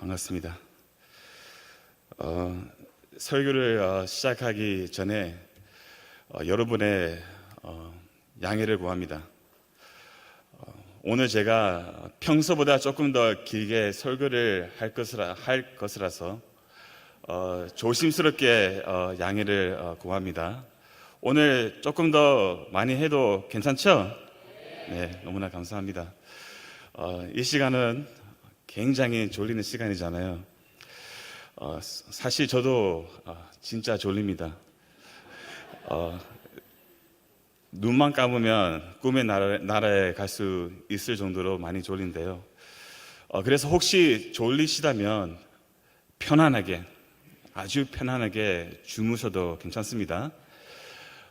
반갑습니다. 설교를 시작하기 전에 여러분의 양해를 구합니다. 오늘 제가 평소보다 조금 더 길게 설교를 할 것이라서 조심스럽게 양해를 구합니다. 오늘 조금 더 많이 해도 괜찮죠? 네, 너무나 감사합니다. 이 시간은 굉장히 졸리는 시간이잖아요. 사실 저도 진짜 졸립니다. 눈만 감으면 꿈의 나라에 갈 수 있을 정도로 많이 졸린데요. 그래서 혹시 졸리시다면 편안하게, 아주 편안하게 주무셔도 괜찮습니다.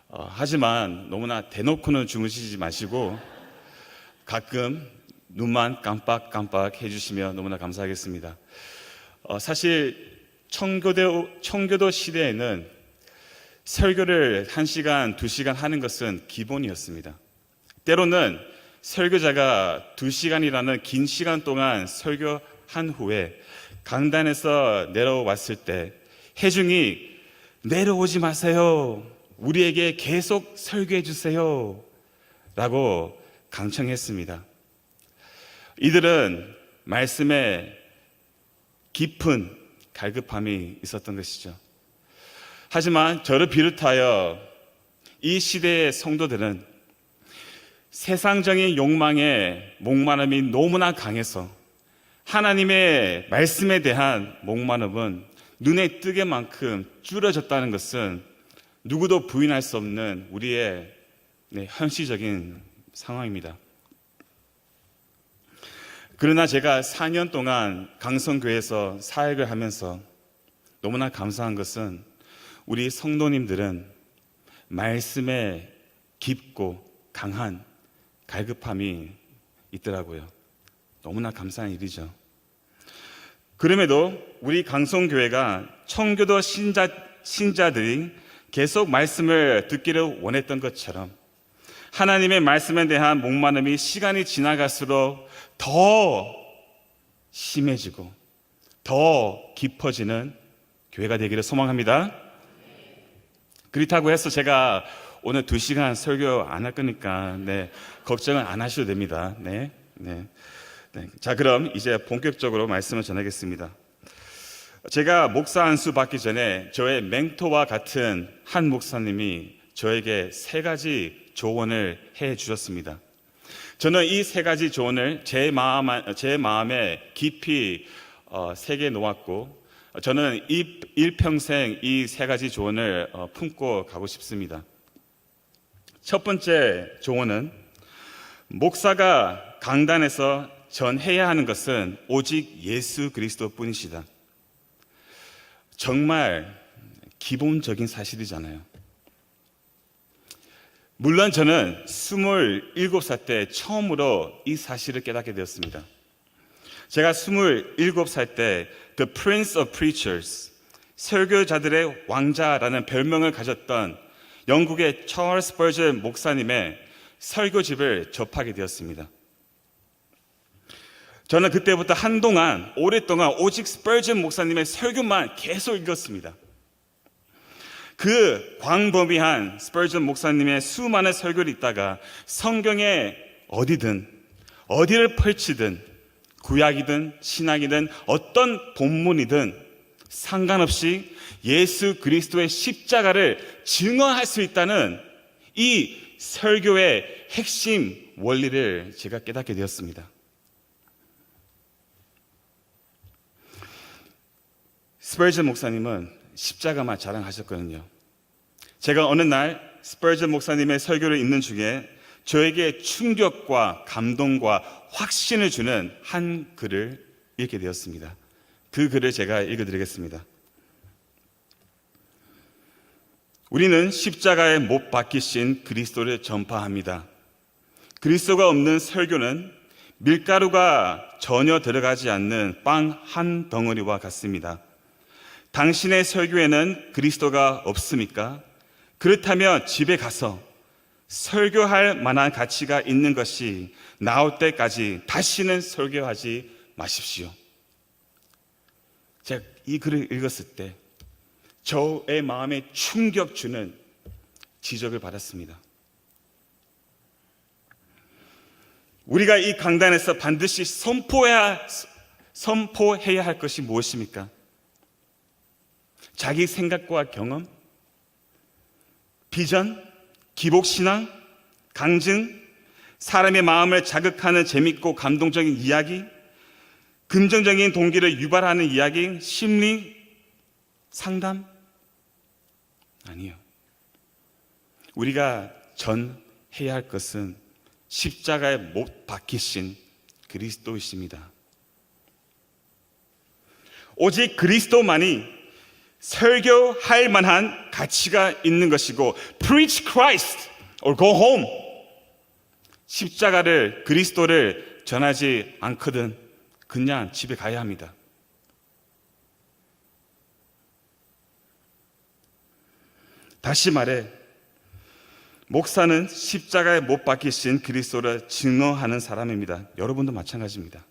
하지만 너무나 대놓고는 주무시지 마시고 가끔 눈만 깜빡깜빡 해주시면 너무나 감사하겠습니다. 사실 청교도 시대에는 설교를 1시간, 2시간 하는 것은 기본이었습니다. 때로는 설교자가 2시간이라는 긴 시간 동안 설교한 후에 강단에서 내려왔을 때 회중이 내려오지 마세요, 우리에게 계속 설교해 주세요 라고 강청했습니다. 이들은 말씀에 깊은 갈급함이 있었던 것이죠. 하지만 저를 비롯하여 이 시대의 성도들은 세상적인 욕망에 목마름이 너무나 강해서 하나님의 말씀에 대한 목마름은 눈에 띄게 만큼 줄어졌다는 것은 누구도 부인할 수 없는 우리의 현실적인 상황입니다. 그러나 제가 4년 동안 강성교회에서 사역을 하면서 너무나 감사한 것은 우리 성도님들은 말씀에 깊고 강한 갈급함이 있더라고요. 너무나 감사한 일이죠. 그럼에도 우리 강성교회가 청교도 신자들이 계속 말씀을 듣기를 원했던 것처럼 하나님의 말씀에 대한 목마름이 시간이 지나갈수록 더 심해지고 더 깊어지는 교회가 되기를 소망합니다. 그렇다고 해서 제가 오늘 2시간 설교 안 할 거니까 걱정은 안 하셔도 됩니다. 자, 그럼 이제 본격적으로 말씀을 전하겠습니다. 제가 목사 안수 받기 전에 저의 멘토와 같은 한 목사님이 저에게 3가지 조언을 해 주셨습니다. 저는 이 3가지 조언을 제 마음에 깊이 새겨 놓았고 저는 일평생 이 3가지 조언을 품고 가고 싶습니다. 첫 번째 조언은 목사가 강단에서 전해야 하는 것은 오직 예수 그리스도뿐이시다. 정말 기본적인 사실이잖아요. 물론 저는 27살 때 처음으로 이 사실을 깨닫게 되었습니다. 제가 27살 때 The Prince of Preachers, 설교자들의 왕자라는 별명을 가졌던 영국의 찰스 스퍼전 목사님의 설교집을 접하게 되었습니다. 저는 그때부터 오랫동안 오직 스퍼전 목사님의 설교만 계속 읽었습니다. 그 광범위한 스퍼전 목사님의 수많은 설교를 읽다가 성경에 어디를 펼치든 구약이든 신약이든 어떤 본문이든 상관없이 예수 그리스도의 십자가를 증언할 수 있다는 이 설교의 핵심 원리를 제가 깨닫게 되었습니다. 스퍼전 목사님은 십자가만 자랑하셨거든요. 제가 어느 날 스퍼전 목사님의 설교를 읽는 중에 저에게 충격과 감동과 확신을 주는 한 글을 읽게 되었습니다. 그 글을 제가 읽어드리겠습니다. 우리는 십자가에 못 박히신 그리스도를 전파합니다. 그리스도가 없는 설교는 밀가루가 전혀 들어가지 않는 빵 한 덩어리와 같습니다. 당신의 설교에는 그리스도가 없습니까? 그렇다면 집에 가서 설교할 만한 가치가 있는 것이 나올 때까지 다시는 설교하지 마십시오. 제가 이 글을 읽었을 때 저의 마음에 충격 주는 지적을 받았습니다. 우리가 이 강단에서 반드시 선포해야 할 것이 무엇입니까? 자기 생각과 경험, 비전, 기복신앙, 강증, 사람의 마음을 자극하는 재밌고 감동적인 이야기, 긍정적인 동기를 유발하는 이야기, 심리, 상담? 아니요. 우리가 전해야 할 것은 십자가에 못 박히신 그리스도이십니다. 오직 그리스도만이 설교할 만한 가치가 있는 것이고 Preach Christ or go home. 십자가를, 그리스도를 전하지 않거든 그냥 집에 가야 합니다. 다시 말해 목사는 십자가에 못 박히신 그리스도를 증언하는 사람입니다. 여러분도 마찬가지입니다.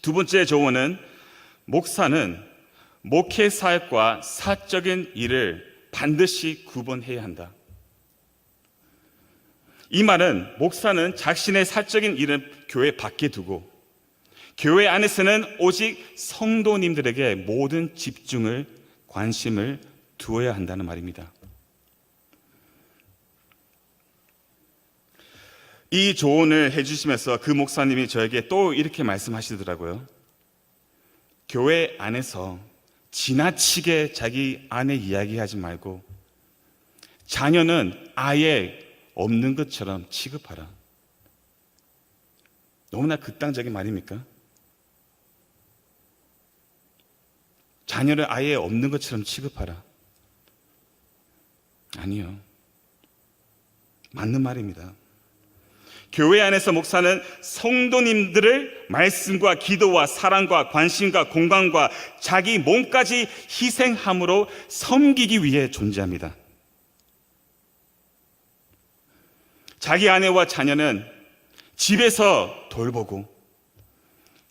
두 번째 조언은 목사는 목회 사역과 사적인 일을 반드시 구분해야 한다. 이 말은 목사는 자신의 사적인 일은 교회 밖에 두고 교회 안에서는 오직 성도님들에게 모든 집중을, 관심을 두어야 한다는 말입니다. 이 조언을 해주시면서 그 목사님이 저에게 또 이렇게 말씀하시더라고요. 교회 안에서 지나치게 자기 아내 이야기하지 말고 자녀는 아예 없는 것처럼 취급하라. 너무나 극단적인 말입니까? 자녀를 아예 없는 것처럼 취급하라. 아니요. 맞는 말입니다. 교회 안에서 목사는 성도님들을 말씀과 기도와 사랑과 관심과 공감과 자기 몸까지 희생함으로 섬기기 위해 존재합니다. 자기 아내와 자녀는 집에서 돌보고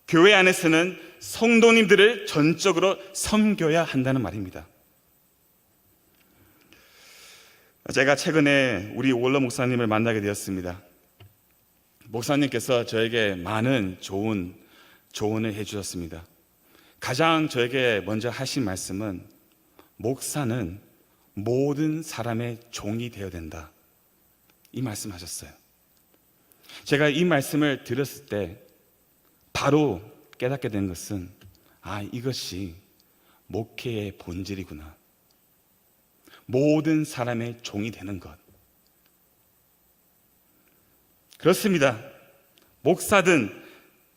교회 안에서는 성도님들을 전적으로 섬겨야 한다는 말입니다. 제가 최근에 우리 월러 목사님을 만나게 되었습니다. 목사님께서 저에게 많은 좋은 조언을 해주셨습니다. 가장 저에게 먼저 하신 말씀은 목사는 모든 사람의 종이 되어야 된다. 이 말씀하셨어요. 제가 이 말씀을 들었을 때 바로 깨닫게 된 것은 이것이 목회의 본질이구나. 모든 사람의 종이 되는 것. 그렇습니다. 목사든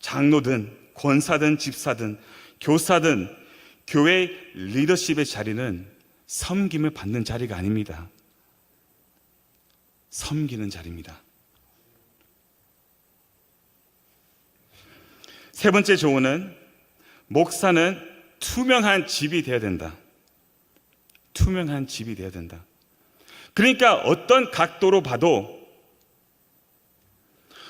장로든 권사든 집사든 교사든 교회 리더십의 자리는 섬김을 받는 자리가 아닙니다. 섬기는 자리입니다. 세 번째 조언은 목사는 투명한 집이 되어야 된다. 투명한 집이 되어야 된다. 그러니까 어떤 각도로 봐도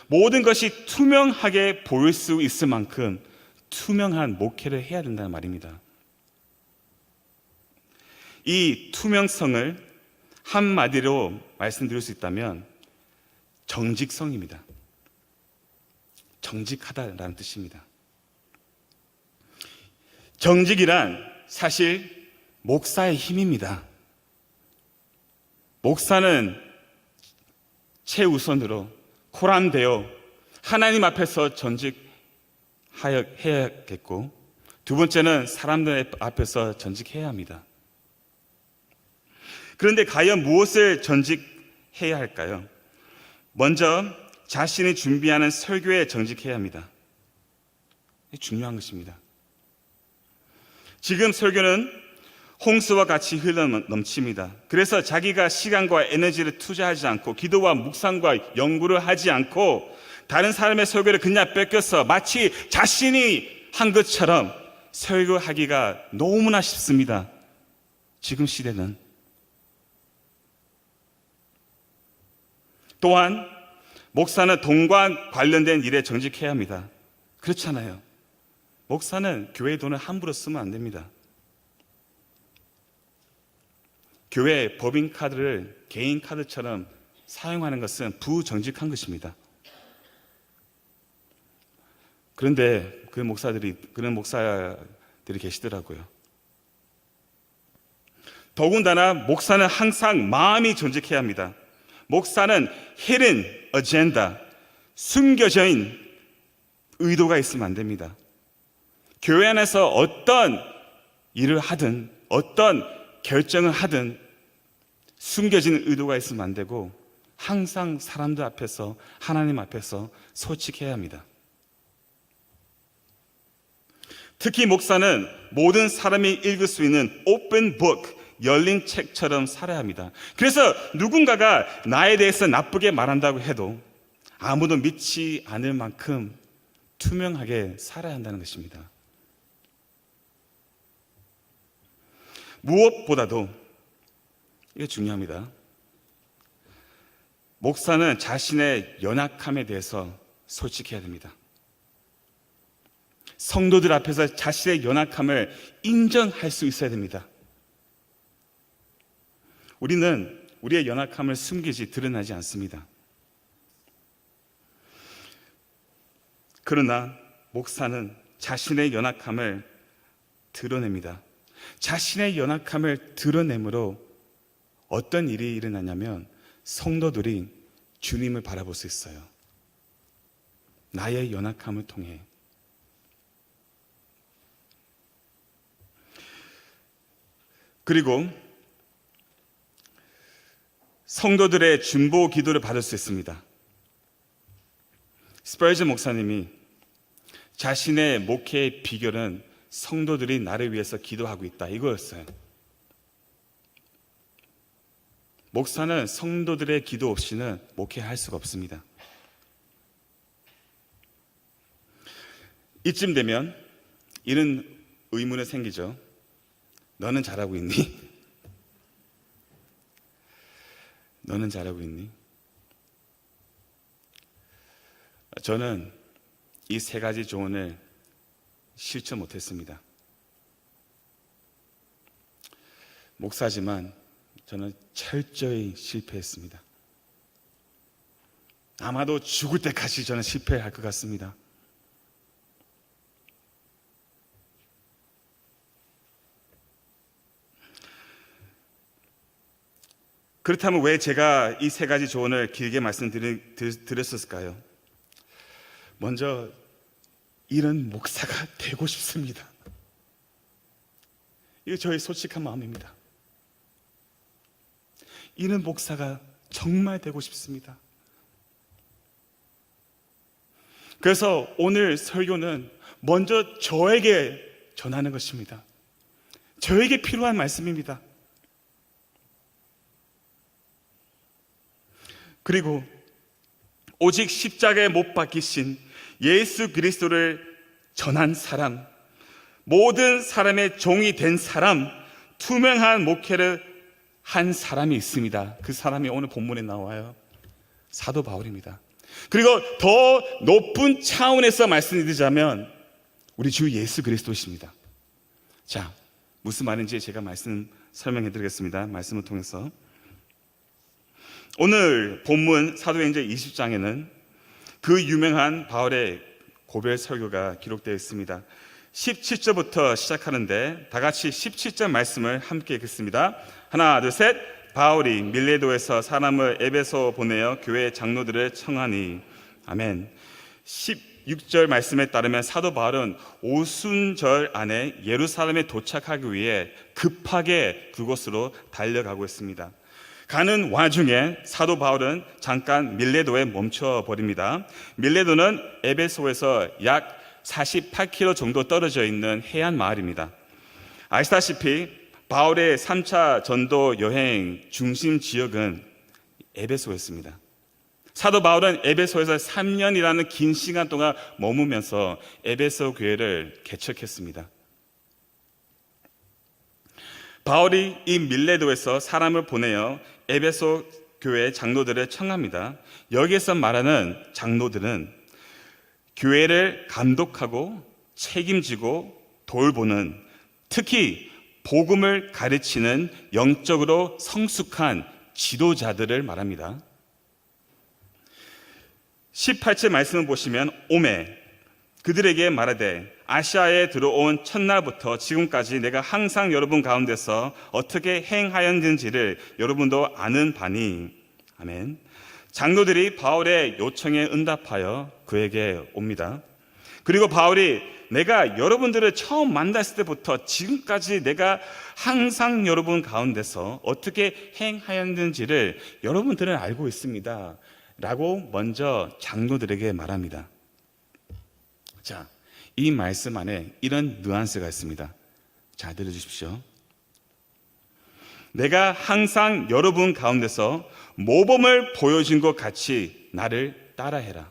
모든 것이 투명하게 보일 수 있을 만큼 투명한 목회를 해야 된다는 말입니다. 이 투명성을 한마디로 말씀드릴 수 있다면 정직성입니다. 정직하다라는 뜻입니다. 정직이란 사실 목사의 힘입니다. 목사는 최우선으로 코람되어 하나님 앞에서 전직해야겠고, 두 번째는 사람들 앞에서 전직해야 합니다. 그런데 과연 무엇을 전직해야 할까요? 먼저 자신이 준비하는 설교에 정직해야 합니다. 중요한 것입니다. 지금 설교는 홍수와 같이 흘러 넘칩니다. 그래서 자기가 시간과 에너지를 투자하지 않고 기도와 묵상과 연구를 하지 않고 다른 사람의 설교를 그냥 뺏겨서 마치 자신이 한 것처럼 설교하기가 너무나 쉽습니다. 지금 시대는. 또한 목사는 돈과 관련된 일에 정직해야 합니다. 그렇잖아요. 목사는 교회 돈을 함부로 쓰면 안 됩니다. 교회 법인카드를 개인 카드처럼 사용하는 것은 부정직한 것입니다. 그런데 그런 목사들이 계시더라고요. 더군다나 목사는 항상 마음이 정직해야 합니다. 목사는 hidden agenda, 숨겨져 있는 의도가 있으면 안 됩니다. 교회 안에서 어떤 일을 하든 어떤 결정을 하든 숨겨진 의도가 있으면 안 되고 항상 사람들 앞에서 하나님 앞에서 솔직해야 합니다. 특히 목사는 모든 사람이 읽을 수 있는 open book, 열린 책처럼 살아야 합니다. 그래서 누군가가 나에 대해서 나쁘게 말한다고 해도 아무도 믿지 않을 만큼 투명하게 살아야 한다는 것입니다. 무엇보다도 이게 중요합니다. 목사는 자신의 연약함에 대해서 솔직해야 됩니다. 성도들 앞에서 자신의 연약함을 인정할 수 있어야 됩니다. 우리는 우리의 연약함을 숨기지 드러나지 않습니다. 그러나 목사는 자신의 연약함을 드러냅니다. 자신의 연약함을 드러내므로 어떤 일이 일어나냐면 성도들이 주님을 바라볼 수 있어요. 나의 연약함을 통해. 그리고 성도들의 중보 기도를 받을 수 있습니다. 스펄전 목사님이 자신의 목회의 비결은 성도들이 나를 위해서 기도하고 있다, 이거였어요. 목사는 성도들의 기도 없이는 목회할 수가 없습니다. 이쯤 되면 이런 의문이 생기죠. 너는 잘하고 있니? 너는 잘하고 있니? 저는 이 세 가지 조언을 실천 못했습니다. 목사지만 저는 철저히 실패했습니다. 아마도 죽을 때까지 저는 실패할 것 같습니다. 그렇다면 왜 제가 이 세 가지 조언을 길게 말씀드렸을까요? 먼저 이런 목사가 되고 싶습니다. 이거 저의 솔직한 마음입니다. 이런 목사가 정말 되고 싶습니다. 그래서 오늘 설교는 먼저 저에게 전하는 것입니다. 저에게 필요한 말씀입니다. 그리고 오직 십자가에 못 박히신 예수 그리스도를 전한 사람, 모든 사람의 종이 된 사람, 투명한 목회를 한 사람이 있습니다. 그 사람이 오늘 본문에 나와요. 사도 바울입니다. 그리고 더 높은 차원에서 말씀드리자면 우리 주 예수 그리스도십니다. 자, 무슨 말인지 제가 설명해 드리겠습니다. 말씀을 통해서. 오늘 본문 사도행전 20장에는 그 유명한 바울의 고별 설교가 기록되어 있습니다. 17절부터 시작하는데 다 같이 17절 말씀을 함께 읽겠습니다. 하나, 둘, 셋. 바울이 밀레도에서 사람을 에베소 보내어 교회 장로들을 청하니. 아멘. 16절 말씀에 따르면 사도 바울은 오순절 안에 예루살렘에 도착하기 위해 급하게 그곳으로 달려가고 있습니다. 가는 와중에 사도 바울은 잠깐 밀레도에 멈춰버립니다. 밀레도는 에베소에서 약 48km 정도 떨어져 있는 해안 마을입니다. 아시다시피 바울의 3차 전도 여행 중심 지역은 에베소였습니다. 사도 바울은 에베소에서 3년이라는 긴 시간 동안 머무면서 에베소 교회를 개척했습니다. 바울이 이 밀레도에서 사람을 보내어 에베소 교회 장로들을 청합니다. 여기에서 말하는 장로들은 교회를 감독하고 책임지고 돌보는, 특히 복음을 가르치는 영적으로 성숙한 지도자들을 말합니다. 18절 말씀을 보시면 오매 그들에게 말하되 아시아에 들어온 첫날부터 지금까지 내가 항상 여러분 가운데서 어떻게 행하였는지를 여러분도 아는 바니. 아멘. 장로들이 바울의 요청에 응답하여 그에게 옵니다. 그리고 바울이 내가 여러분들을 처음 만났을 때부터 지금까지 내가 항상 여러분 가운데서 어떻게 행하였는지를 여러분들은 알고 있습니다 라고 먼저 장로들에게 말합니다. 자, 이 말씀 안에 이런 뉘앙스가 있습니다. 잘 들어주십시오. 내가 항상 여러분 가운데서 모범을 보여준 것 같이 나를 따라해라.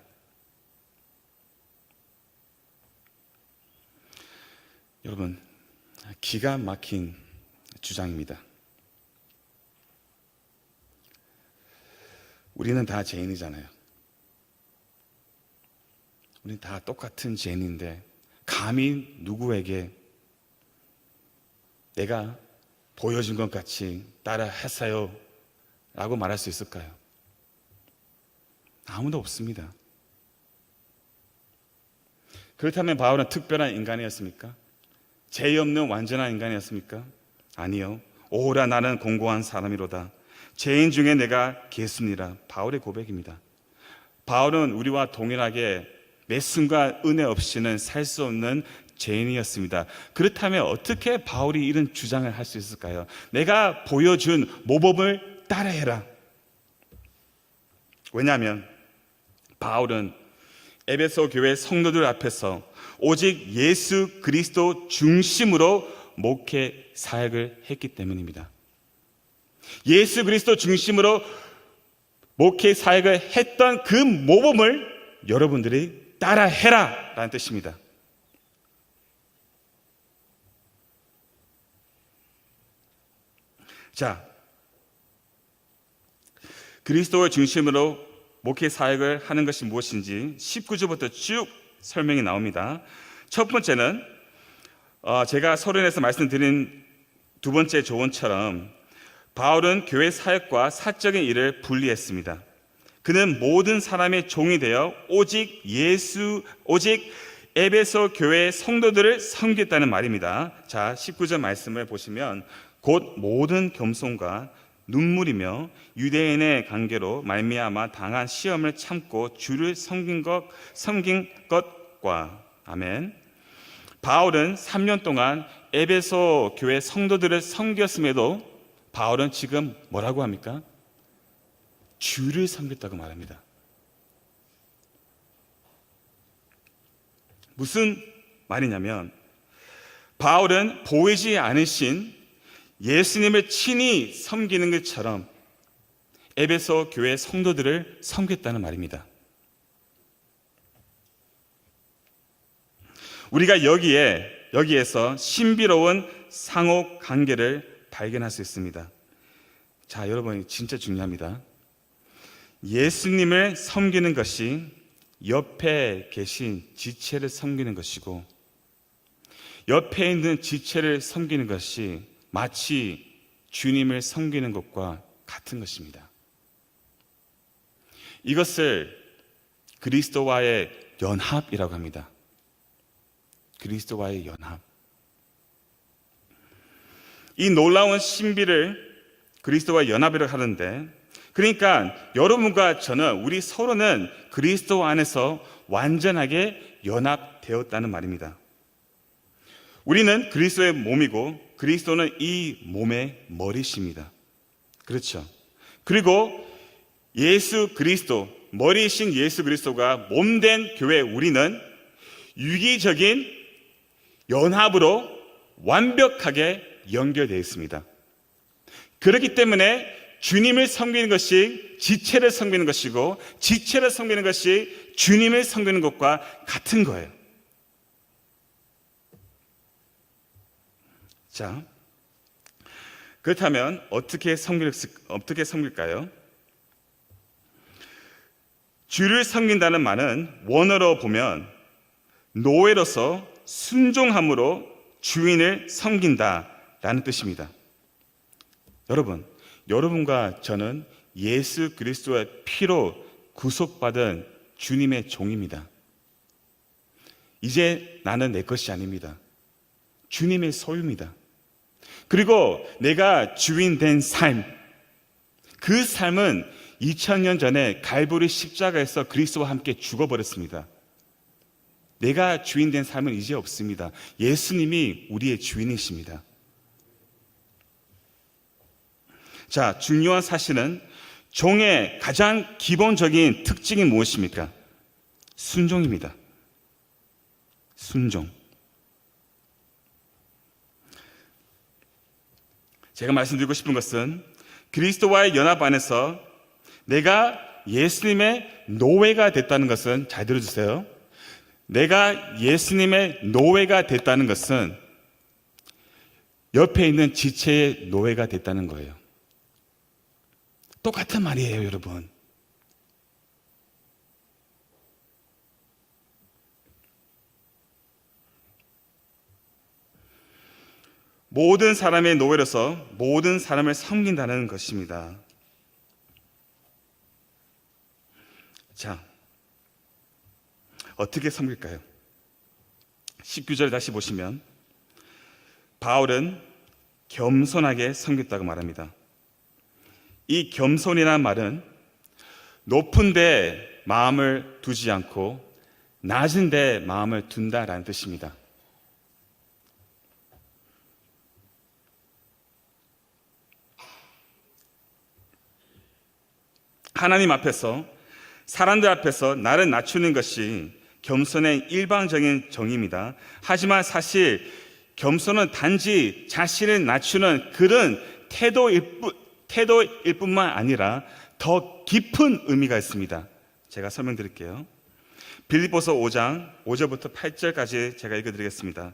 여러분, 기가 막힌 주장입니다. 우리는 다 죄인이잖아요. 우리는 다 똑같은 죄인인데 감히 누구에게 내가 보여준 것 같이 따라 했어요 라고 말할 수 있을까요? 아무도 없습니다. 그렇다면 바울은 특별한 인간이었습니까? 죄 없는 완전한 인간이었습니까? 아니요. 오라 나는 공고한 사람이로다. 죄인 중에 내가 개수니라. 바울의 고백입니다. 바울은 우리와 동일하게 매 순간 은혜 없이는 살 수 없는 죄인이었습니다. 그렇다면 어떻게 바울이 이런 주장을 할 수 있을까요? 내가 보여준 모범을 따라해라. 왜냐하면 바울은 에베소 교회 성도들 앞에서 오직 예수 그리스도 중심으로 목회 사역을 했기 때문입니다. 예수 그리스도 중심으로 목회 사역을 했던 그 모범을 여러분들이 따라해라 라는 뜻입니다. 자, 그리스도를 중심으로 목회 사역을 하는 것이 무엇인지 19절부터 쭉 설명이 나옵니다. 첫 번째는 제가 서론에서 말씀드린 두 번째 조언처럼 바울은 교회 사역과 사적인 일을 분리했습니다. 그는 모든 사람의 종이 되어 오직 에베소 교회의 성도들을 섬겼다는 말입니다. 자, 19절 말씀을 보시면 곧 모든 겸손과 눈물이며 유대인의 관계로 말미암아 당한 시험을 참고 주를 섬긴 것과 아멘. 바울은 3년 동안 에베소 교회 성도들을 섬겼음에도 바울은 지금 뭐라고 합니까? 주를 섬겼다고 말합니다. 무슨 말이냐면 바울은 보이지 않으신 예수님을 친히 섬기는 것처럼 에베소 교회 성도들을 섬겼다는 말입니다. 우리가 여기에서 신비로운 상호 관계를 발견할 수 있습니다. 자, 여러분 진짜 중요합니다. 예수님을 섬기는 것이 옆에 계신 지체를 섬기는 것이고 옆에 있는 지체를 섬기는 것이 마치 주님을 섬기는 것과 같은 것입니다. 이것을 그리스도와의 연합이라고 합니다. 그리스도와의 연합. 이 놀라운 신비를 그리스도와 연합이라고 하는데, 그러니까 여러분과 저는, 우리 서로는 그리스도 안에서 완전하게 연합되었다는 말입니다. 우리는 그리스도의 몸이고 그리스도는 이 몸의 머리십니다. 그렇죠. 그리고 예수 그리스도, 머리이신 예수 그리스도가 몸된 교회 우리는 유기적인 연합으로 완벽하게 연결되어 있습니다. 그렇기 때문에 주님을 섬기는 것이 지체를 섬기는 것이고 지체를 섬기는 것이 주님을 섬기는 것과 같은 거예요. 자, 그렇다면 어떻게 섬길까요? 주를 섬긴다는 말은 원어로 보면 노예로서 순종함으로 주인을 섬긴다라는 뜻입니다. 여러분, 여러분과 저는 예수 그리스도의 피로 구속받은 주님의 종입니다. 이제 나는 내 것이 아닙니다. 주님의 소유입니다. 그리고 내가 주인 된 삶, 그 삶은 2000년 전에 갈보리 십자가에서 그리스도와 함께 죽어버렸습니다. 내가 주인 된 삶은 이제 없습니다. 예수님이 우리의 주인이십니다. 자, 중요한 사실은 종의 가장 기본적인 특징이 무엇입니까? 순종입니다. 순종. 제가 말씀드리고 싶은 것은 그리스도와의 연합 안에서 내가 예수님의 노예가 됐다는 것은, 잘 들어주세요. 내가 예수님의 노예가 됐다는 것은 옆에 있는 지체의 노예가 됐다는 거예요. 똑같은 말이에요, 여러분. 모든 사람의 노예로서 모든 사람을 섬긴다는 것입니다. 자, 어떻게 섬길까요? 19절 다시 보시면 바울은 겸손하게 섬겼다고 말합니다. 이 겸손이라는 말은 높은 데 마음을 두지 않고 낮은 데 마음을 둔다라는 뜻입니다. 하나님 앞에서, 사람들 앞에서 나를 낮추는 것이 겸손의 일방적인 정의입니다. 하지만 사실 겸손은 단지 자신을 낮추는 그런 태도일 뿐만 아니라 더 깊은 의미가 있습니다. 제가 설명드릴게요. 빌립보서 5장 5절부터 8절까지 제가 읽어드리겠습니다.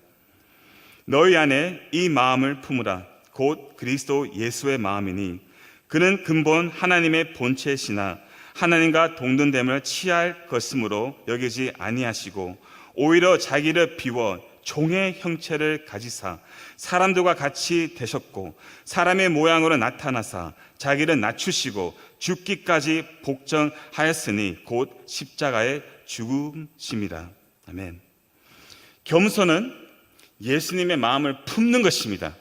너희 안에 이 마음을 품으라. 곧 그리스도 예수의 마음이니 그는 근본 하나님의 본체시나 하나님과 동등됨을 취할 것이므로 여기지 아니하시고 오히려 자기를 비워 종의 형체를 가지사 사람들과 같이 되셨고 사람의 모양으로 나타나사 자기를 낮추시고 죽기까지 복종하였으니 곧 십자가의 죽음심이라. 아멘. 겸손은 예수님의 마음을 품는 것입니다.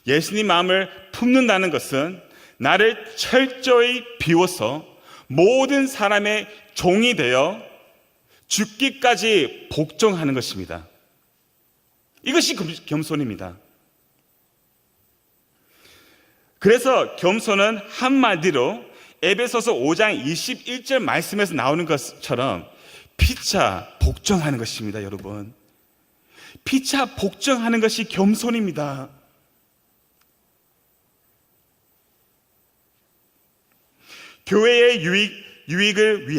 예수님 마음을 품는다는 것은 나를 철저히 비워서 모든 사람의 종이 되어 죽기까지 복종하는 것입니다. 이것이 겸손입니다. 그래서 겸손은 한마디로 에베소서 5장 21절 말씀에서 나오는 것처럼 피차 복종하는 것입니다, 여러분. 피차 복종하는 것이 겸손입니다. 교회의 유익을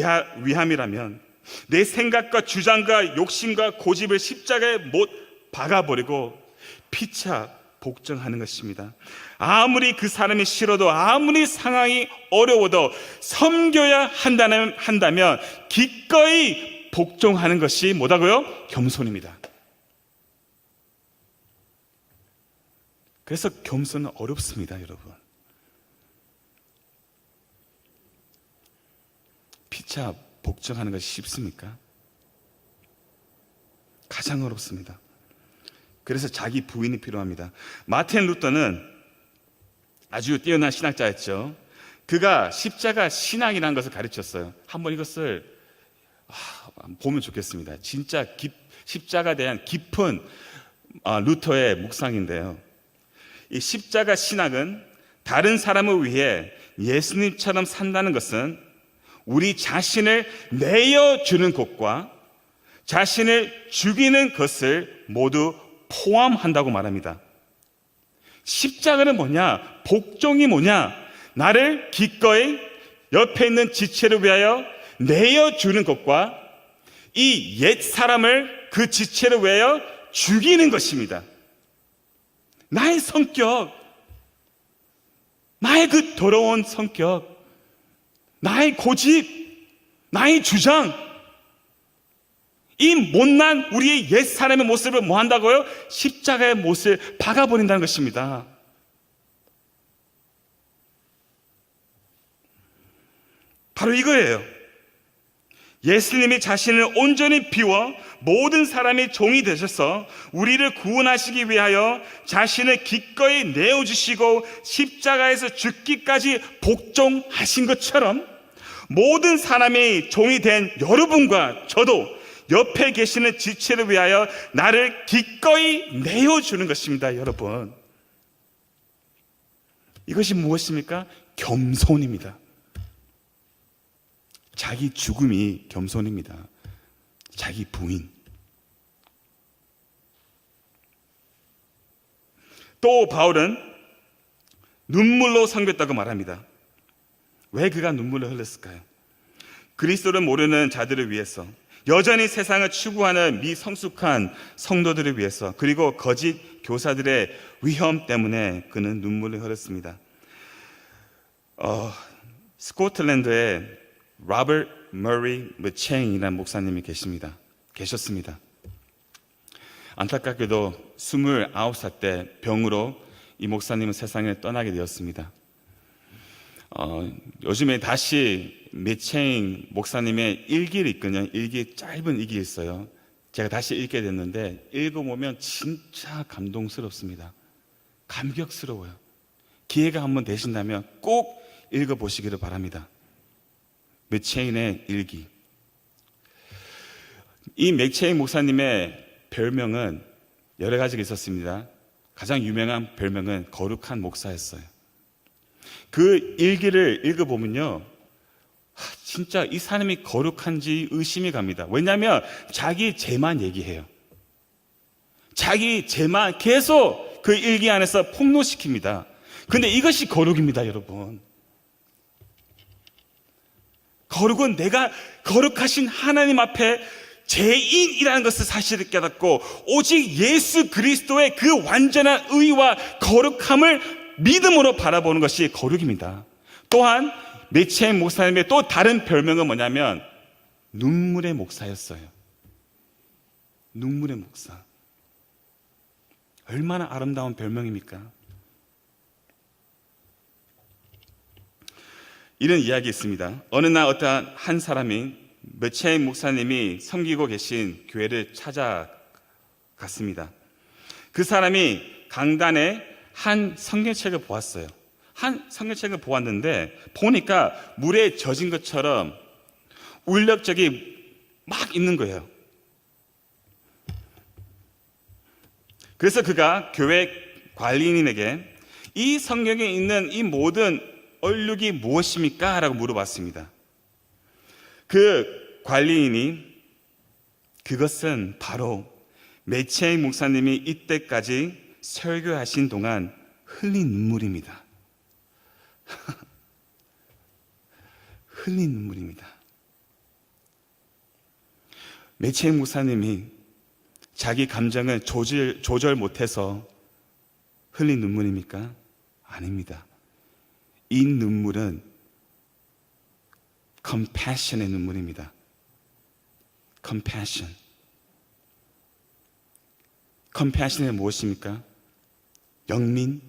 위함이라면 내 생각과 주장과 욕심과 고집을 십자가에 못 박아버리고 피차 복종하는 것입니다. 아무리 그 사람이 싫어도 아무리 상황이 어려워도 섬겨야 한다면 기꺼이 복종하는 것이 뭐다고요? 겸손입니다. 그래서 겸손은 어렵습니다, 여러분. 피차 복종하는 것이 쉽습니까? 가장 어렵습니다. 그래서 자기 부인이 필요합니다. 마틴 루터는 아주 뛰어난 신학자였죠. 그가 십자가 신앙이라는 것을 가르쳤어요. 한번 이것을 보면 좋겠습니다. 진짜 십자가에 대한 깊은 루터의 묵상인데요. 이 십자가 신학은 다른 사람을 위해 예수님처럼 산다는 것은 우리 자신을 내어주는 것과 자신을 죽이는 것을 모두 포함한다고 말합니다. 십자가는 뭐냐? 복종이 뭐냐? 나를 기꺼이 옆에 있는 지체를 위하여 내어주는 것과 이 옛 사람을 그 지체를 위하여 죽이는 것입니다. 나의 성격, 나의 그 더러운 성격, 나의 고집, 나의 주장, 이 못난 우리의 옛사람의 모습을 뭐 한다고요? 십자가의 못을 박아버린다는 것입니다. 바로 이거예요. 예수님이 자신을 온전히 비워 모든 사람이 종이 되셔서 우리를 구원하시기 위하여 자신을 기꺼이 내어주시고 십자가에서 죽기까지 복종하신 것처럼 모든 사람이 종이 된 여러분과 저도 옆에 계시는 지체를 위하여 나를 기꺼이 내어주는 것입니다. 여러분, 이것이 무엇입니까? 겸손입니다. 자기 죽음이 겸손입니다. 자기 부인. 또 바울은 눈물로 섬겼다고 말합니다. 왜 그가 눈물을 흘렸을까요? 그리스도를 모르는 자들을 위해서, 여전히 세상을 추구하는 미성숙한 성도들을 위해서, 그리고 거짓 교사들의 위험 때문에 그는 눈물을 흘렸습니다. 스코틀랜드에 로버트 머리 머체인이라는 목사님이 계셨습니다. 안타깝게도 29살 때 병으로 이 목사님은 세상을 떠나게 되었습니다. 요즘에 다시 머체인 목사님의 일기를 읽거든요. 짧은 일기 있어요. 제가 다시 읽게 됐는데 읽어보면 진짜 감동스럽습니다. 감격스러워요. 기회가 한번 되신다면 꼭 읽어보시기를 바랍니다. 머체인의 일기. 이 머체인 목사님의 별명은 여러 가지가 있었습니다. 가장 유명한 별명은 거룩한 목사였어요. 그 일기를 읽어보면요, 진짜 이 사람이 거룩한지 의심이 갑니다. 왜냐하면 자기 죄만 얘기해요. 자기 죄만 계속 그 일기 안에서 폭로시킵니다. 근데 이것이 거룩입니다, 여러분. 거룩은 내가 거룩하신 하나님 앞에 죄인이라는 것을 사실을 깨닫고 오직 예수 그리스도의 그 완전한 의와 거룩함을 믿음으로 바라보는 것이 거룩입니다. 또한 머체인 목사님의 또 다른 별명은 뭐냐면 눈물의 목사였어요. 눈물의 목사. 얼마나 아름다운 별명입니까? 이런 이야기 있습니다. 어느 날 어떠한 한 사람이 머체인 목사님이 섬기고 계신 교회를 찾아갔습니다. 그 사람이 강단에 한 성경책을 보았어요. 한 성경책을 보았는데 보니까 물에 젖은 것처럼 울력적이 막 있는 거예요. 그래서 그가 교회 관리인에게 이 성경에 있는 이 모든 얼룩이 무엇입니까? 라고 물어봤습니다. 그 관리인이 그것은 바로 머체인 목사님이 이때까지 설교하신 동안 흘린 눈물입니다. 흘린 눈물입니다. 머체인 목사님이 자기 감정을 조절 못해서 흘린 눈물입니까? 아닙니다. 이 눈물은 compassion의 눈물입니다. compassion. compassion은 무엇입니까? 영민,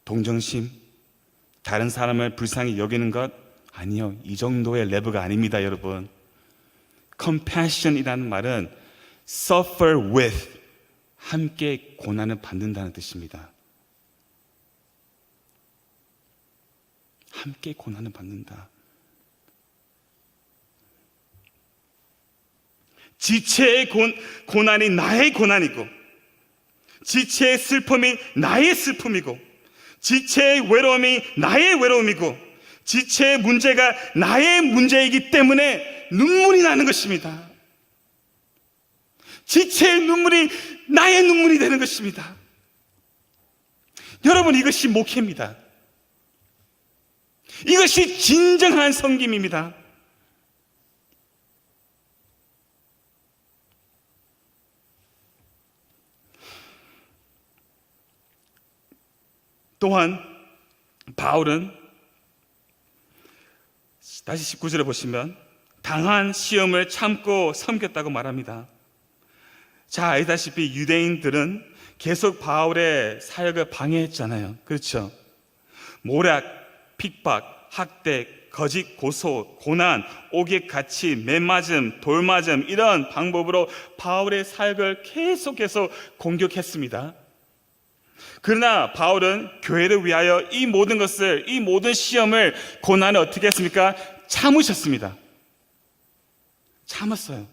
동정심, 다른 사람을 불쌍히 여기는 것? 아니요. 이 정도의 레벨가 아닙니다, 여러분. compassion이라는 말은 suffer with, 함께 고난을 받는다는 뜻입니다. 함께 고난을 받는다. 지체의 고난이 나의 고난이고, 지체의 슬픔이 나의 슬픔이고, 지체의 외로움이 나의 외로움이고, 지체의 문제가 나의 문제이기 때문에 눈물이 나는 것입니다. 지체의 눈물이 나의 눈물이 되는 것입니다. 여러분, 이것이 목회입니다. 이것이 진정한 섬김입니다. 또한 바울은 다시 19절에 보시면 당한 시험을 참고 섬겼다고 말합니다. 자, 알다시피 유대인들은 계속 바울의 사역을 방해했잖아요. 그렇죠? 모략, 핍박, 학대, 거짓 고소, 고난, 옥에 갇히, 매맞음, 돌맞음 이런 방법으로 바울의 사역을 계속해서 공격했습니다. 그러나 바울은 교회를 위하여 이 모든 것을, 이 모든 시험을, 고난을 어떻게 했습니까? 참으셨습니다. 참았어요.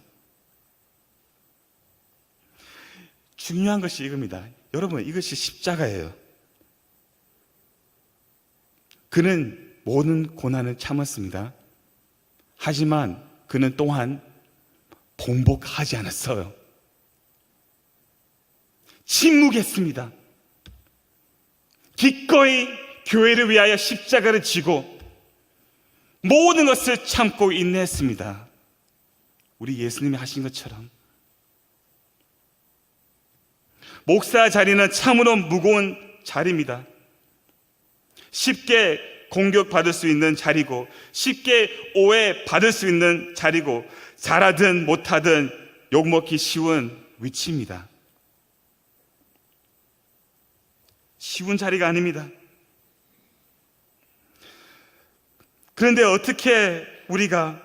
중요한 것이 이겁니다. 여러분, 이것이 십자가예요. 그는 모든 고난을 참았습니다. 하지만 그는 또한 봉복하지 않았어요. 침묵했습니다. 기꺼이 교회를 위하여 십자가를 지고 모든 것을 참고 인내했습니다. 우리 예수님이 하신 것처럼. 목사 자리는 참으로 무거운 자리입니다. 쉽게 공격받을 수 있는 자리고, 쉽게 오해받을 수 있는 자리고, 잘하든 못하든 욕먹기 쉬운 위치입니다. 쉬운 자리가 아닙니다. 그런데 어떻게 우리가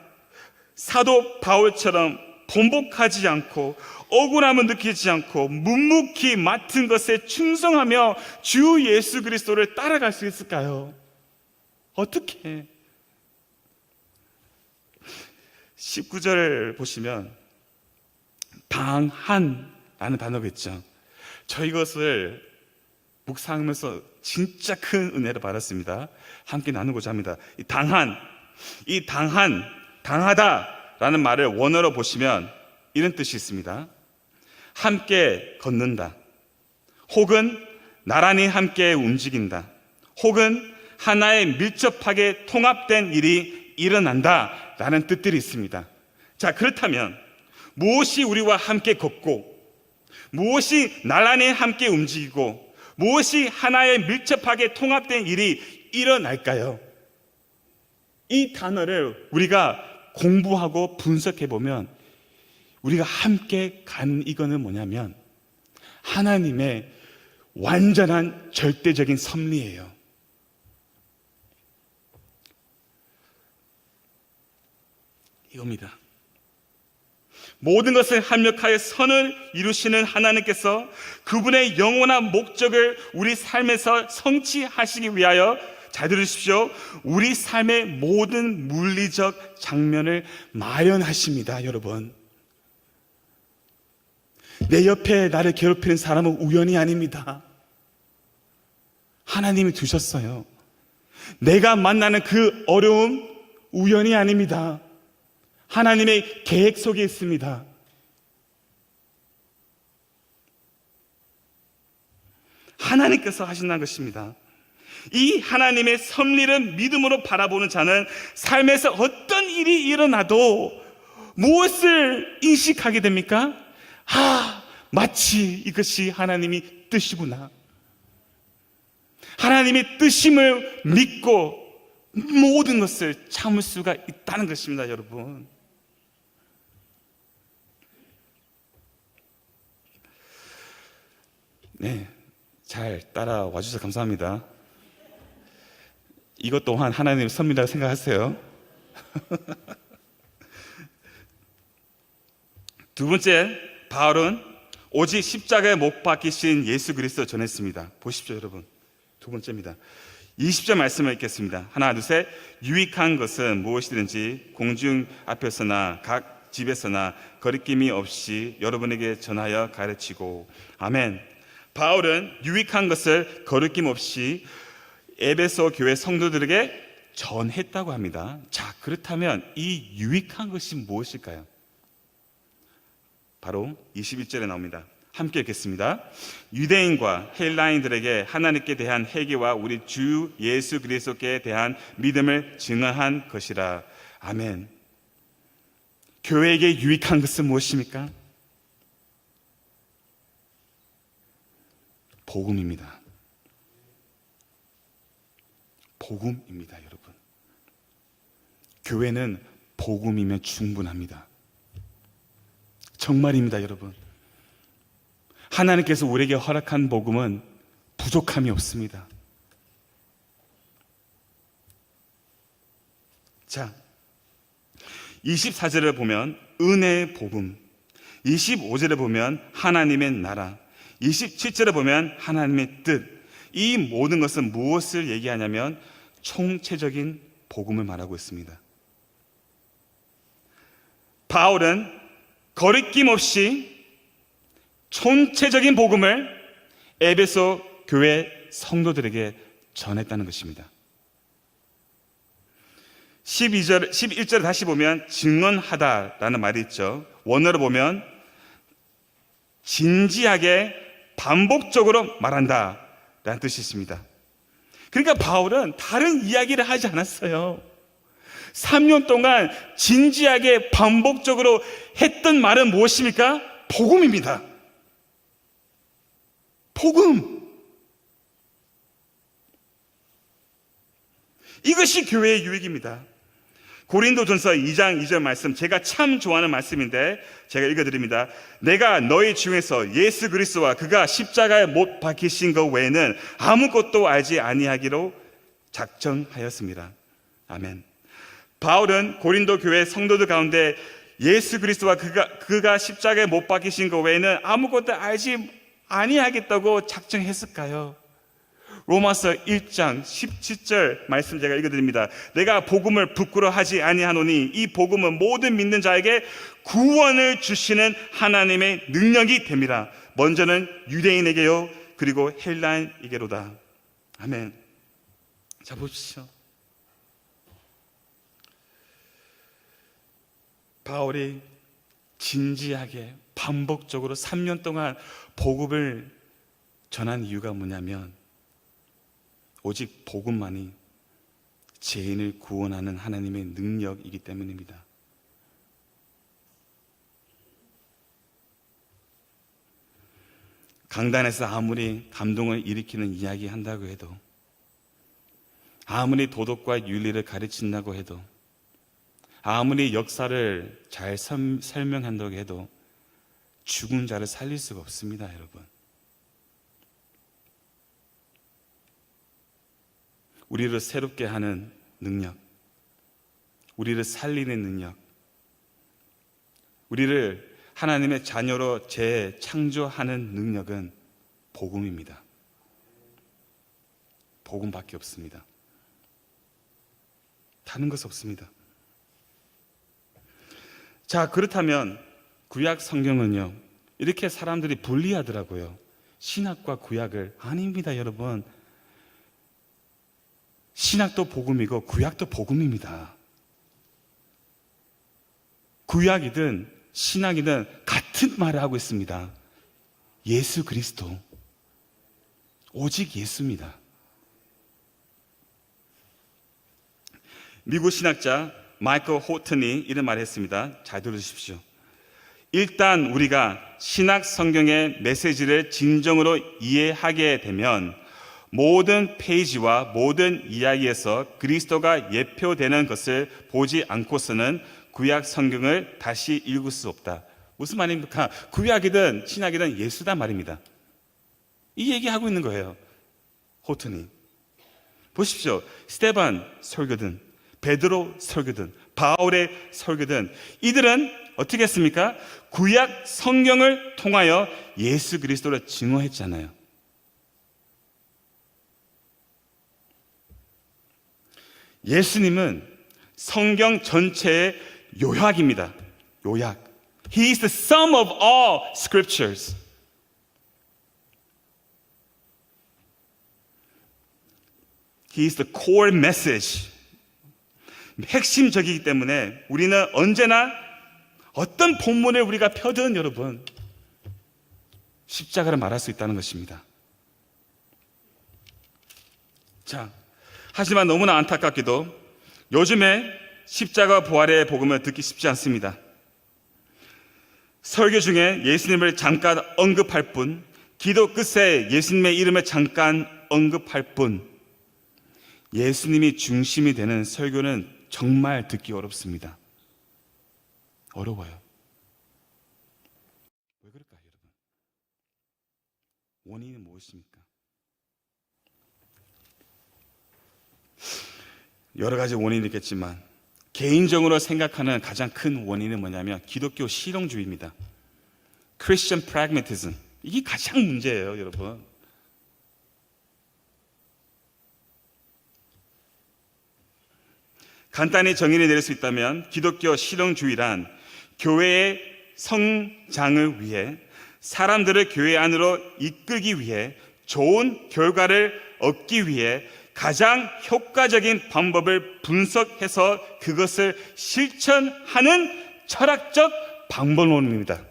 사도 바울처럼 번복하지 않고 억울함을 느끼지 않고 묵묵히 맡은 것에 충성하며 주 예수 그리스도를 따라갈 수 있을까요? 어떻게? 19절 보시면 당한라는 단어가 있죠. 저 이것을 묵상하면서 진짜 큰 은혜를 받았습니다. 함께 나누고자 합니다. 이 당하다라는 말을 원어로 보시면 이런 뜻이 있습니다. 함께 걷는다, 혹은 나란히 함께 움직인다, 혹은 하나의 밀접하게 통합된 일이 일어난다 라는 뜻들이 있습니다. 자, 그렇다면 무엇이 우리와 함께 걷고, 무엇이 나란히 함께 움직이고, 무엇이 하나의 밀접하게 통합된 일이 일어날까요? 이 단어를 우리가 공부하고 분석해 보면 우리가 함께 가는 이거는 뭐냐면 하나님의 완전한 절대적인 섭리예요. 이겁니다. 모든 것을 합력하여 선을 이루시는 하나님께서 그분의 영원한 목적을 우리 삶에서 성취하시기 위하여, 잘 들으십시오, 우리 삶의 모든 물리적 장면을 마련하십니다. 여러분, 내 옆에 나를 괴롭히는 사람은 우연이 아닙니다. 하나님이 두셨어요. 내가 만나는 그 어려움 우연이 아닙니다. 하나님의 계획 속에 있습니다. 하나님께서 하신다는 것입니다. 이 하나님의 섭리를 믿음으로 바라보는 자는 삶에서 어떤 일이 일어나도 무엇을 인식하게 됩니까? 마치 이것이 하나님이 뜻이구나. 하나님의 뜻임을 믿고 모든 것을 참을 수가 있다는 것입니다. 여러분, 네, 잘 따라와 주셔서 감사합니다. 이것 또한 하나님의 섭리라고 생각하세요. 두 번째, 바울은 오직 십자가에 못 박히신 예수 그리스도 전했습니다. 보십시오, 여러분. 두 번째입니다. 20절 말씀을 읽겠습니다. 하나, 둘, 셋. 유익한 것은 무엇이든지 공중 앞에서나 각 집에서나 거리낌이 없이 여러분에게 전하여 가르치고. 아멘. 바울은 유익한 것을 거리낌 없이 에베소 교회 성도들에게 전했다고 합니다. 자, 그렇다면 이 유익한 것이 무엇일까요? 바로 21절에 나옵니다. 함께 읽겠습니다. 유대인과 헬라인들에게 하나님께 대한 회개와 우리 주 예수 그리스도께 대한 믿음을 증언한 것이라. 아멘. 교회에게 유익한 것은 무엇입니까? 복음입니다. 복음입니다, 여러분. 교회는 복음이면 충분합니다. 정말입니다, 여러분. 하나님께서 우리에게 허락한 복음은 부족함이 없습니다. 자, 24절을 보면 은혜의 복음, 25절에 보면 하나님의 나라, 27절에 보면 하나님의 뜻, 이 모든 것은 무엇을 얘기하냐면 총체적인 복음을 말하고 있습니다. 바울은 거리낌 없이 총체적인 복음을 에베소 교회 성도들에게 전했다는 것입니다. 11절에 다시 보면 증언하다라는 말이 있죠. 원어로 보면 진지하게 반복적으로 말한다 라는 뜻이 있습니다. 그러니까 바울은 다른 이야기를 하지 않았어요. 3년 동안 진지하게 반복적으로 했던 말은 무엇입니까? 복음입니다. 복음. 이것이 교회의 유익입니다. 고린도전서 2장 2절 말씀, 제가 참 좋아하는 말씀인데 제가 읽어드립니다. 내가 너희 중에서 예수 그리스도와 그가 십자가에 못 박히신 것 외에는 아무것도 알지 아니하기로 작정하였습니다. 아멘. 바울은 고린도 교회 성도들 가운데 예수 그리스도와 그가 십자가에 못 박히신 것 외에는 아무것도 알지 아니하겠다고 작정했을까요? 로마서 1장 17절 말씀 제가 읽어드립니다. 내가 복음을 부끄러워하지 아니하노니 이 복음은 모든 믿는 자에게 구원을 주시는 하나님의 능력이 됨이라. 먼저는 유대인에게요 그리고 헬라인에게로다. 아멘. 자, 보십시오. 바울이 진지하게 반복적으로 3년 동안 복음을 전한 이유가 뭐냐면 오직 복음만이 죄인을 구원하는 하나님의 능력이기 때문입니다. 강단에서 아무리 감동을 일으키는 이야기 한다고 해도, 아무리 도덕과 윤리를 가르친다고 해도, 아무리 역사를 잘 설명한다고 해도 죽은 자를 살릴 수가 없습니다, 여러분. 우리를 새롭게 하는 능력, 우리를 살리는 능력, 우리를 하나님의 자녀로 재창조하는 능력은 복음입니다. 복음밖에 없습니다. 다른 것은 없습니다. 자, 그렇다면 구약 성경은요, 이렇게 사람들이 분리하더라고요. 신약과 구약을. 아닙니다, 여러분. 신약도 복음이고 구약도 복음입니다. 구약이든 신약이든 같은 말을 하고 있습니다. 예수 그리스도. 오직 예수입니다. 미국 신학자 마이클 호튼이 이런 말을 했습니다. 잘 들어주십시오. 일단 우리가 신약 성경의 메시지를 진정으로 이해하게 되면 모든 페이지와 모든 이야기에서 그리스도가 예표되는 것을 보지 않고서는 구약 성경을 다시 읽을 수 없다. 무슨 말입니까? 구약이든 신약이든 예수다 말입니다. 이 얘기하고 있는 거예요, 호튼이. 보십시오. 스테반 설교든 베드로 설교든 바울의 설교든 이들은 어떻게 했습니까? 구약 성경을 통하여 예수 그리스도를 증언했잖아요. 예수님은 성경 전체의 요약입니다. 요약. He is the sum of all scriptures. He is the core message. 핵심적이기 때문에 우리는 언제나 어떤 본문을 우리가 펴든 여러분 십자가를 말할 수 있다는 것입니다. 자, 하지만 너무나 안타깝게도 요즘에 십자가 부활의 복음을 듣기 쉽지 않습니다. 설교 중에 예수님을 잠깐 언급할 뿐, 기도 끝에 예수님의 이름을 잠깐 언급할 뿐, 예수님이 중심이 되는 설교는 정말 듣기 어렵습니다. 어려워요. 왜 그럴까요, 여러분? 원인이 무엇입니까? 여러 가지 원인이 있겠지만 개인적으로 생각하는 가장 큰 원인은 뭐냐면 기독교 실용주의입니다. Christian pragmatism. 이게 가장 문제예요, 여러분. 간단히 정의를 내릴 수 있다면 기독교 실용주의란 교회의 성장을 위해 사람들을 교회 안으로 이끌기 위해 좋은 결과를 얻기 위해 가장 효과적인 방법을 분석해서 그것을 실천하는 철학적 방법론입니다.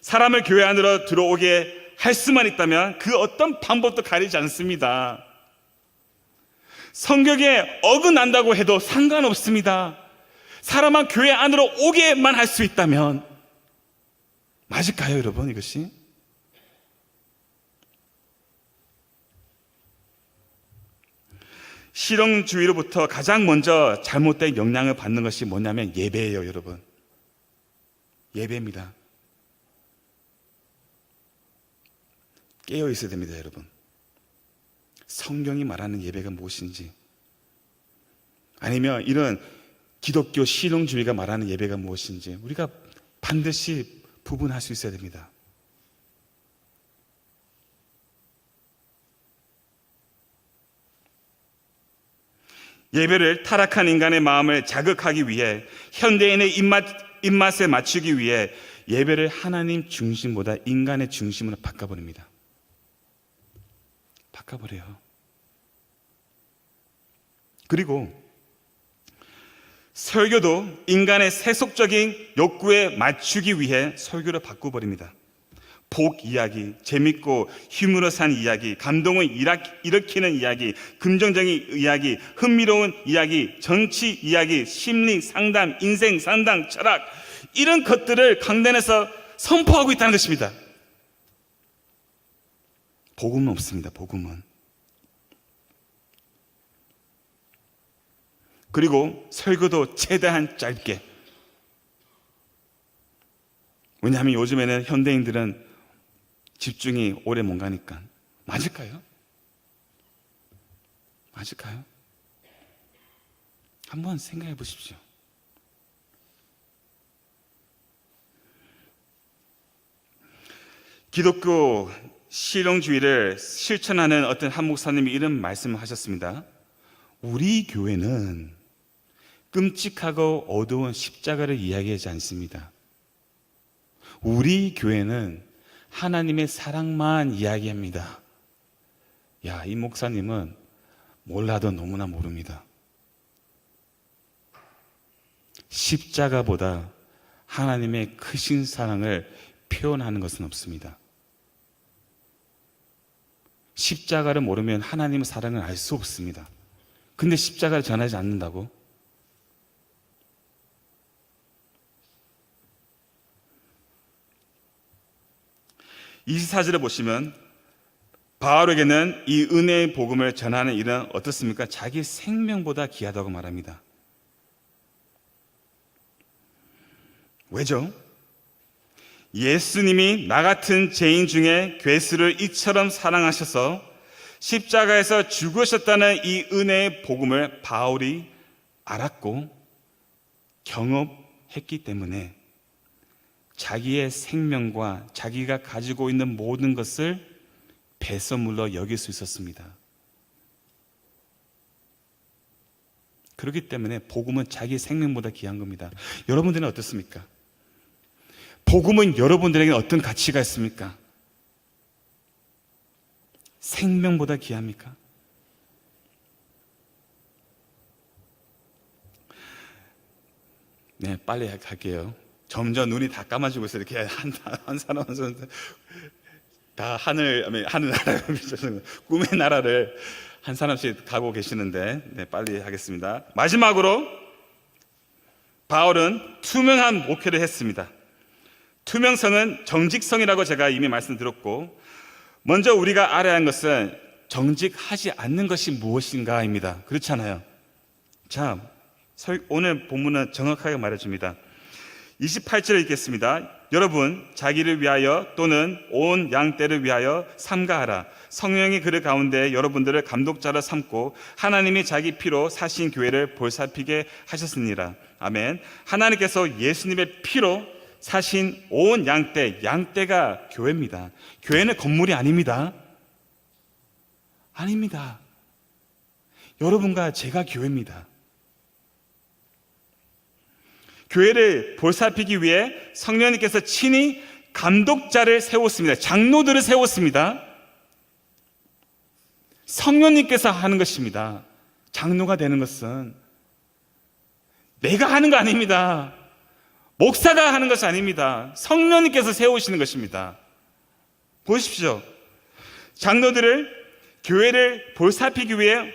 사람을 교회 안으로 들어오게 할 수만 있다면 그 어떤 방법도 가리지 않습니다. 성경에 어긋난다고 해도 상관없습니다. 사람만 교회 안으로 오게만 할 수 있다면 맞을까요, 여러분, 이것이? 실용주의로부터 가장 먼저 잘못된 영향을 받는 것이 뭐냐면 예배예요, 여러분. 예배입니다. 깨어 있어야 됩니다, 여러분. 성경이 말하는 예배가 무엇인지, 아니면 이런 기독교 실용주의가 말하는 예배가 무엇인지 우리가 반드시 구분할 수 있어야 됩니다. 예배를 타락한 인간의 마음을 자극하기 위해, 현대인의 입맛에 맞추기 위해 예배를 하나님 중심보다 인간의 중심으로 바꿔버립니다. 바꿔버려요. 그리고 설교도 인간의 세속적인 욕구에 맞추기 위해 설교를 바꿔버립니다. 복 이야기, 재밌고 휴머러스한 이야기, 감동을 일으키는 이야기, 긍정적인 이야기, 흥미로운 이야기, 정치 이야기, 심리 상담, 인생 상담, 철학, 이런 것들을 강단에서 선포하고 있다는 것입니다. 복음은 없습니다. 복음은. 그리고 설교도 최대한 짧게. 왜냐하면 요즘에는 현대인들은 집중이 오래 못 가니까. 맞을까요? 맞을까요? 한번 생각해 보십시오. 기독교 실용주의를 실천하는 어떤 한 목사님이 이런 말씀을 하셨습니다. 우리 교회는 끔찍하고 어두운 십자가를 이야기하지 않습니다. 우리 교회는 하나님의 사랑만 이야기합니다. 야, 이 목사님은 몰라도 너무나 모릅니다. 십자가보다 하나님의 크신 사랑을 표현하는 것은 없습니다. 십자가를 모르면 하나님의 사랑을 알 수 없습니다. 근데 십자가를 전하지 않는다고? 이 사절을 보시면 바울에게는 이 은혜의 복음을 전하는 일은 어떻습니까? 자기 생명보다 귀하다고 말합니다. 왜죠? 예수님이 나 같은 죄인 중에 괴수를 이처럼 사랑하셔서 십자가에서 죽으셨다는 이 은혜의 복음을 바울이 알았고 경험했기 때문에 자기의 생명과 자기가 가지고 있는 모든 것을 배선물로 여길 수 있었습니다. 그렇기 때문에 복음은 자기 생명보다 귀한 겁니다. 여러분들은 어떻습니까? 복음은 여러분들에게 어떤 가치가 있습니까? 생명보다 귀합니까? 네, 빨리 할게요. 점점 눈이 다 감아지고 있어요. 이렇게 한 사람 한 사람 다 하늘 나라 꿈의 나라를 한 사람씩 가고 계시는데, 네, 빨리 하겠습니다. 마지막으로 바울은 투명한 목회를 했습니다. 투명성은 정직성이라고 제가 이미 말씀드렸고, 먼저 우리가 알아야 하는 것은 정직하지 않는 것이 무엇인가입니다. 그렇잖아요. 자, 오늘 본문은 정확하게 말해줍니다. 28절을 읽겠습니다. 여러분, 자기를 위하여 또는 온 양떼를 위하여 삼가하라. 성령이 그들 가운데 여러분들을 감독자로 삼고 하나님이 자기 피로 사신 교회를 볼살피게 하셨으니라. 아멘. 하나님께서 예수님의 피로 사신 온 양떼가 교회입니다. 교회는 건물이 아닙니다. 아닙니다. 여러분과 제가 교회입니다. 교회를 볼살피기 위해 성령님께서 친히 감독자를 세웠습니다. 장로들을 세웠습니다. 성령님께서 하는 것입니다. 장로가 되는 것은 내가 하는 거 아닙니다. 목사가 하는 것이 아닙니다. 성령님께서 세우시는 것입니다. 보십시오. 장로들을 교회를 볼살피기 위해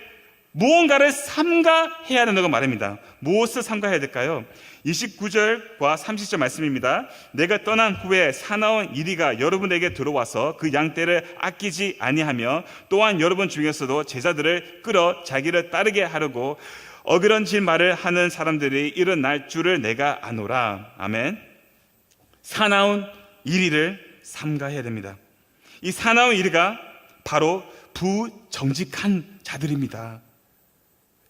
무언가를 삼가해야 된다고 말합니다. 무엇을 삼가해야 될까요? 29절과 30절 말씀입니다. 내가 떠난 후에 사나운 이리가 여러분에게 들어와서 그 양떼를 아끼지 아니하며 또한 여러분 중에서도 제자들을 끌어 자기를 따르게 하려고 어그런진 말을 하는 사람들이 일어날 줄을 내가 아노라. 아멘. 사나운 이리를 삼가해야 됩니다. 이 사나운 이리가 바로 부정직한 자들입니다.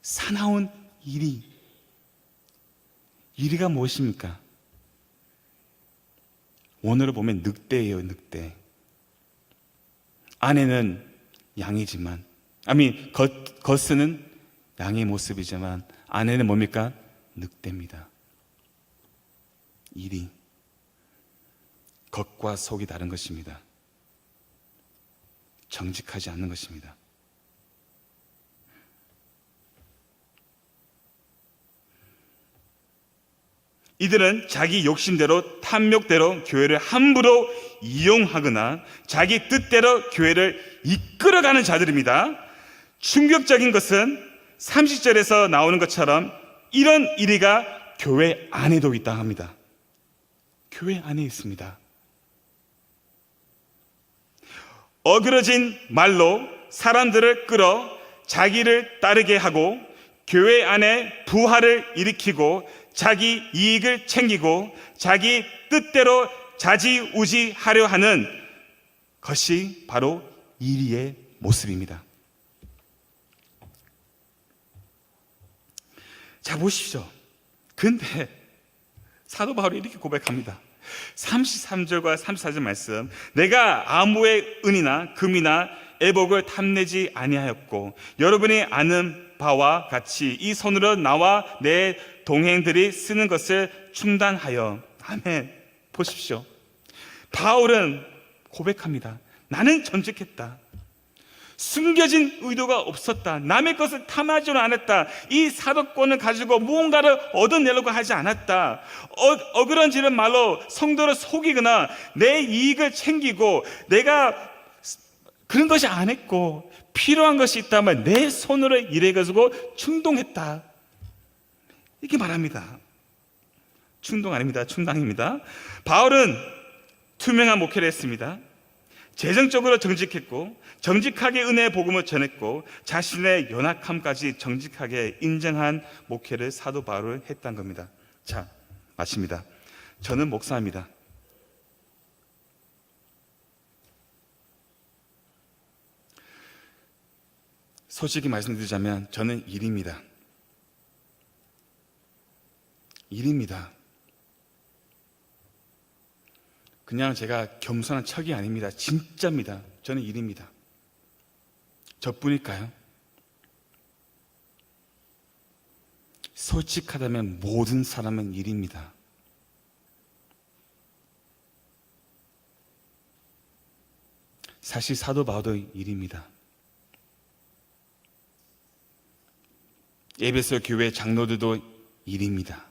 사나운 이리가 무엇입니까? 원어로 보면 늑대예요. 늑대. 안에는 양이지만 겉은 양의 모습이지만 안에는 뭡니까? 늑대입니다. 이리. 겉과 속이 다른 것입니다. 정직하지 않는 것입니다. 이들은 자기 욕심대로 탐욕대로 교회를 함부로 이용하거나 자기 뜻대로 교회를 이끌어가는 자들입니다. 충격적인 것은 30절에서 나오는 것처럼 이런 이리가 교회 안에도 있다 합니다. 교회 안에 있습니다. 어그러진 말로 사람들을 끌어 자기를 따르게 하고 교회 안에 부활을 일으키고 자기 이익을 챙기고 자기 뜻대로 좌지우지하려 하는 것이 바로 이리의 모습입니다. 자, 보십시오. 근데 사도 바울이 이렇게 고백합니다. 33절과 34절 말씀. 내가 아무의 은이나 금이나 애복을 탐내지 아니하였고 여러분이 아는 바와 같이 이 손으로 나와 내 동행들이 쓰는 것을 충당하여. 아멘. 보십시오. 바울은 고백합니다. 나는 정직했다. 숨겨진 의도가 없었다. 남의 것을 탐하지는 않았다. 이 사도권을 가지고 무언가를 얻어내려고 하지 않았다. 어그런지는 말로 성도를 속이거나 내 이익을 챙기고 내가 그런 것이 안 했고 필요한 것이 있다면 내 손으로 일해가지고 충동했다. 이렇게 말합니다. 충동 아닙니다. 충당입니다. 바울은 투명한 목회를 했습니다. 재정적으로 정직했고 정직하게 은혜의 복음을 전했고 자신의 연약함까지 정직하게 인정한 목회를 사도 바울은 했다는 겁니다. 자, 마칩니다. 저는 목사입니다. 솔직히 말씀드리자면 저는 일입니다. 그냥 제가 겸손한 척이 아닙니다. 진짜입니다. 저는 일입니다. 저뿐일까요? 솔직하다면 모든 사람은 일입니다. 사실 사도 바울도 일입니다. 에베소 교회 장로들도 일입니다.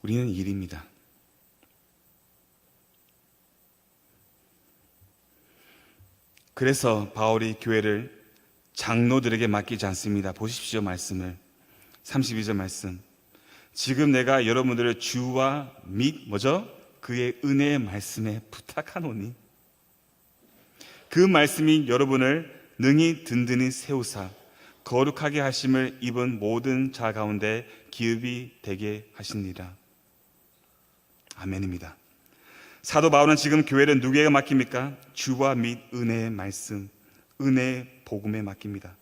우리는 일입니다. 그래서 바울이 교회를 장로들에게 맡기지 않습니다. 보십시오, 말씀을. 32절 말씀. 지금 내가 여러분들을 주와 및 그의 은혜의 말씀에 부탁하노니 그 말씀이 여러분을 능히 든든히 세우사 거룩하게 하심을 입은 모든 자 가운데 기업이 되게 하시니라. 아멘입니다. 사도 바울은 지금 교회를 누구에게 맡깁니까? 주와 및 은혜의 말씀, 은혜의 복음에 맡깁니다.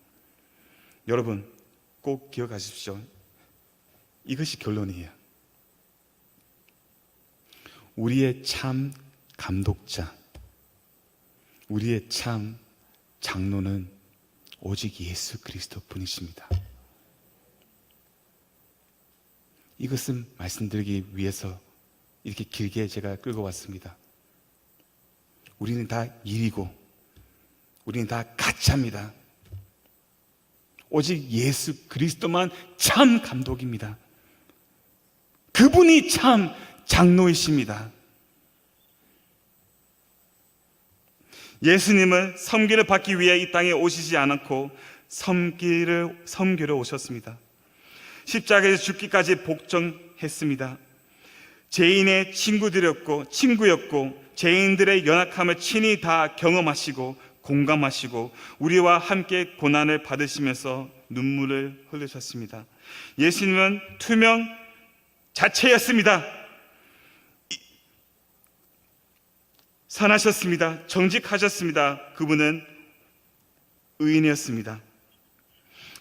여러분 꼭 기억하십시오. 이것이 결론이에요. 우리의 참 감독자, 우리의 참 장로는 오직 예수 그리스도 뿐이십니다. 이것을 말씀드리기 위해서 이렇게 길게 제가 끌고 왔습니다. 우리는 다 일이고 우리는 다 가짜입니다. 오직 예수 그리스도만 참 감독입니다. 그분이 참 장로이십니다. 예수님은 섬기를 받기 위해 이 땅에 오시지 않았고 섬기러 오셨습니다. 십자가에서 죽기까지 복종했습니다. 죄인의 친구였고 죄인들의 연약함을 친히 다 경험하시고 공감하시고 우리와 함께 고난을 받으시면서 눈물을 흘리셨습니다. 예수님은 투명 자체였습니다. 선하셨습니다. 정직하셨습니다. 그분은 의인이었습니다.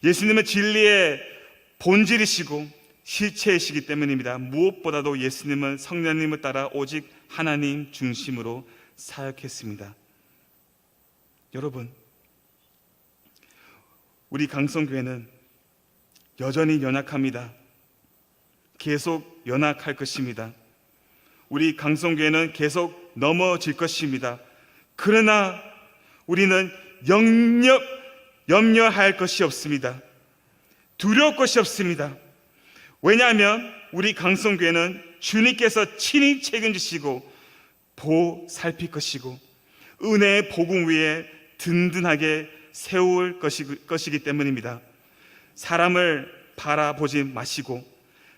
예수님은 진리의 본질이시고 실체이시기 때문입니다. 무엇보다도 예수님은 성령님을 따라 오직 하나님 중심으로 사역했습니다. 여러분, 우리 강성교회는 여전히 연약합니다. 계속 연약할 것입니다. 우리 강성교회는 계속 넘어질 것입니다. 그러나 우리는 염려할 것이 없습니다. 두려울 것이 없습니다. 왜냐하면 우리 강성교회는 주님께서 친히 책임지시고 살필 것이고 은혜의 복음 위에 든든하게 세울 것이기 때문입니다. 사람을 바라보지 마시고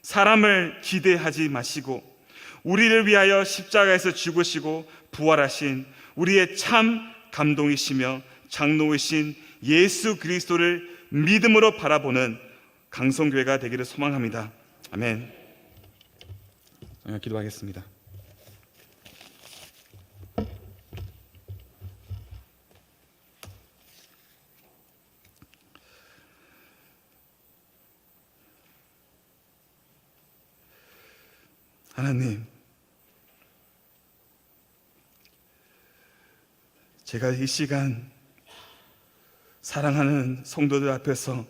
사람을 기대하지 마시고 우리를 위하여 십자가에서 죽으시고 부활하신 우리의 참 감동이시며 장로이신 예수 그리스도를 믿음으로 바라보는 강성교회가 되기를 소망합니다. 아멘. 기도하겠습니다. 하나님, 제가 이 시간 사랑하는 성도들 앞에서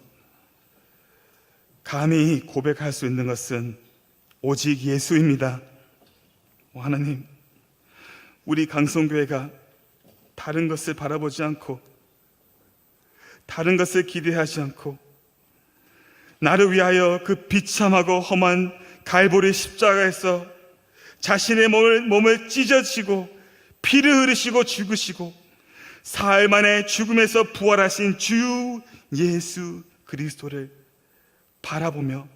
감히 고백할 수 있는 것은 오직 예수입니다. 하나님, 우리 강성교회가 다른 것을 바라보지 않고 다른 것을 기대하지 않고 나를 위하여 그 비참하고 험한 갈보리 십자가에서 자신의 몸을 찢어지고 피를 흐르시고 죽으시고 사흘 만에 죽음에서 부활하신 주 예수 그리스도를 바라보며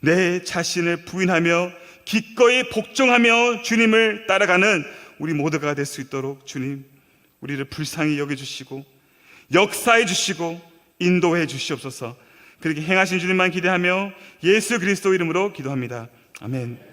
내 자신을 부인하며 기꺼이 복종하며 주님을 따라가는 우리 모두가 될 수 있도록 주님, 우리를 불쌍히 여겨주시고 역사해 주시고 인도해 주시옵소서. 그렇게 행하신 주님만 기대하며 예수 그리스도 이름으로 기도합니다. 아멘.